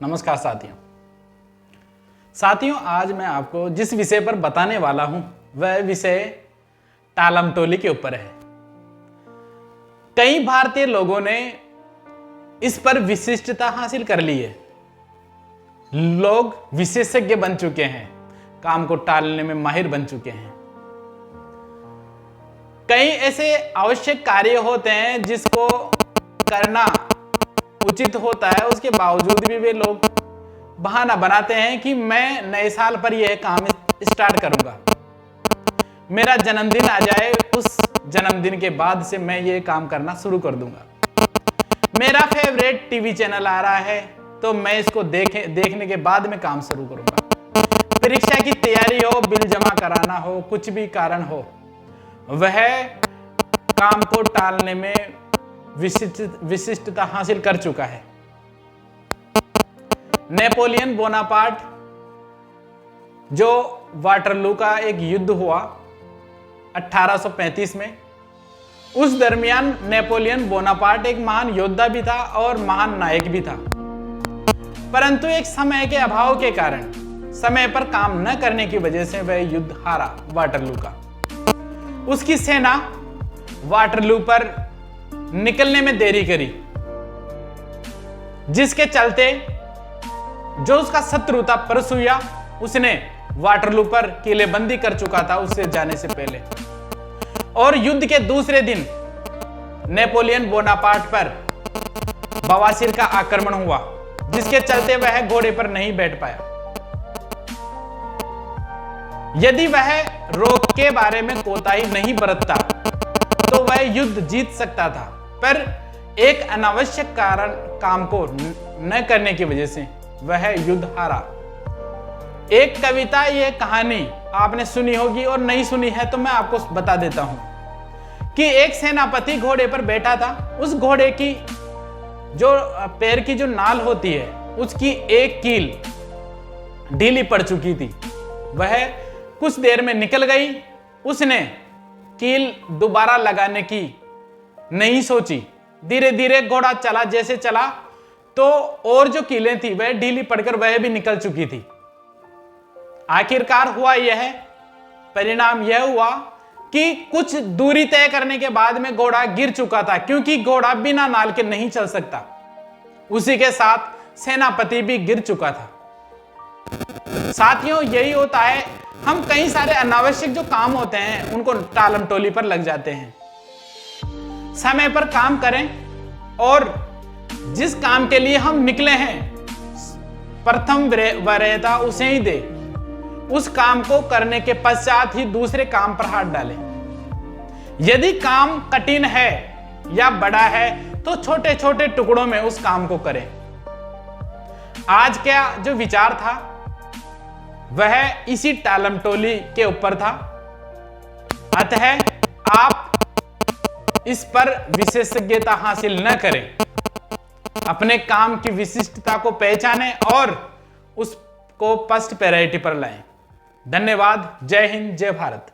नमस्कार साथियों, आज मैं आपको जिस विषय पर बताने वाला हूं वह विषय टालमटोली के ऊपर है। कई भारतीय लोगों ने इस पर विशिष्टता हासिल कर ली है। लोग विशेषज्ञ बन चुके हैं, काम को टालने में माहिर बन चुके हैं। कई ऐसे आवश्यक कार्य होते हैं जिसको करना उचित होता है, उसके बावजूद भी वे लोग बहाना बनाते हैं कि मैं नए साल पर यह काम स्टार्ट करूंगा, मेरा जन्मदिन आ जाए, उस जन्मदिन के बाद से मैं ये काम करना शुरू कर दूंगा। मेरा फेवरेट टीवी चैनल आ रहा है तो मैं इसको देखने के बाद में काम शुरू करूंगा। परीक्षा की तैयारी हो, बिल जमा कराना हो, कुछ भी कारण हो, वह काम को टालने में विशिष्टता हासिल कर चुका है। नेपोलियन बोनापार्ट, जो वाटरलू का एक युद्ध हुआ 1835 में, उस दरमियान नेपोलियन बोनापार्ट एक महान योद्धा भी था और महान नायक भी था। परंतु एक समय के अभाव के कारण, समय पर काम न करने की वजह से वह युद्ध हारा वाटरलू का। उसकी सेना वाटरलू पर निकलने में देरी करी, जिसके चलते जो उसका शत्रु था परसुया, उसने वाटरलू पर किलेबंदी कर चुका था उससे जाने से पहले। और युद्ध के दूसरे दिन नेपोलियन बोनापार्ट पर बवासीर का आक्रमण हुआ, जिसके चलते वह घोड़े पर नहीं बैठ पाया। यदि वह रोग के बारे में कोताही नहीं बरतता तो वह युद्ध जीत सकता था, पर एक अनावश्यक काम को न करने की वजह से वह युद्ध हारा। एक कविता, यह कहानी आपने सुनी होगी, और नहीं सुनी है तो मैं आपको बता देता हूं कि एक सेनापति घोड़े पर बैठा था। उस घोड़े की जो पैर की जो नाल होती है, उसकी एक कील ढीली पड़ चुकी थी। वह कुछ देर में निकल गई। उसने कील दोबारा लगाने की नहीं सोची। धीरे धीरे घोड़ा चला, जैसे चला तो और जो कीलें थी वह ढीली पड़कर वह भी निकल चुकी थी। आखिरकार हुआ यह, परिणाम यह हुआ कि कुछ दूरी तय करने के बाद में घोड़ा गिर चुका था, क्योंकि घोड़ा बिना नाल के नहीं चल सकता। उसी के साथ सेनापति भी गिर चुका था। साथियों, यही होता है, हम कई सारे अनावश्यक जो काम होते हैं उनको टालमटोली पर लग जाते हैं। समय पर काम करें और जिस काम के लिए हम निकले हैं प्रथम वरीयता उसे ही दे। उस काम को करने के पश्चात ही दूसरे काम पर हाथ डालें। यदि काम कठिन है या बड़ा है तो छोटे छोटे टुकड़ों में उस काम को करें। आज का जो विचार था वह इसी टालमटोली के ऊपर था। अतः आप इस पर विशेषज्ञता हासिल न करें, अपने काम की विशिष्टता को पहचानें और उसको फर्स्ट प्रायोरिटी पर लाएं। धन्यवाद। जय हिंद, जय भारत।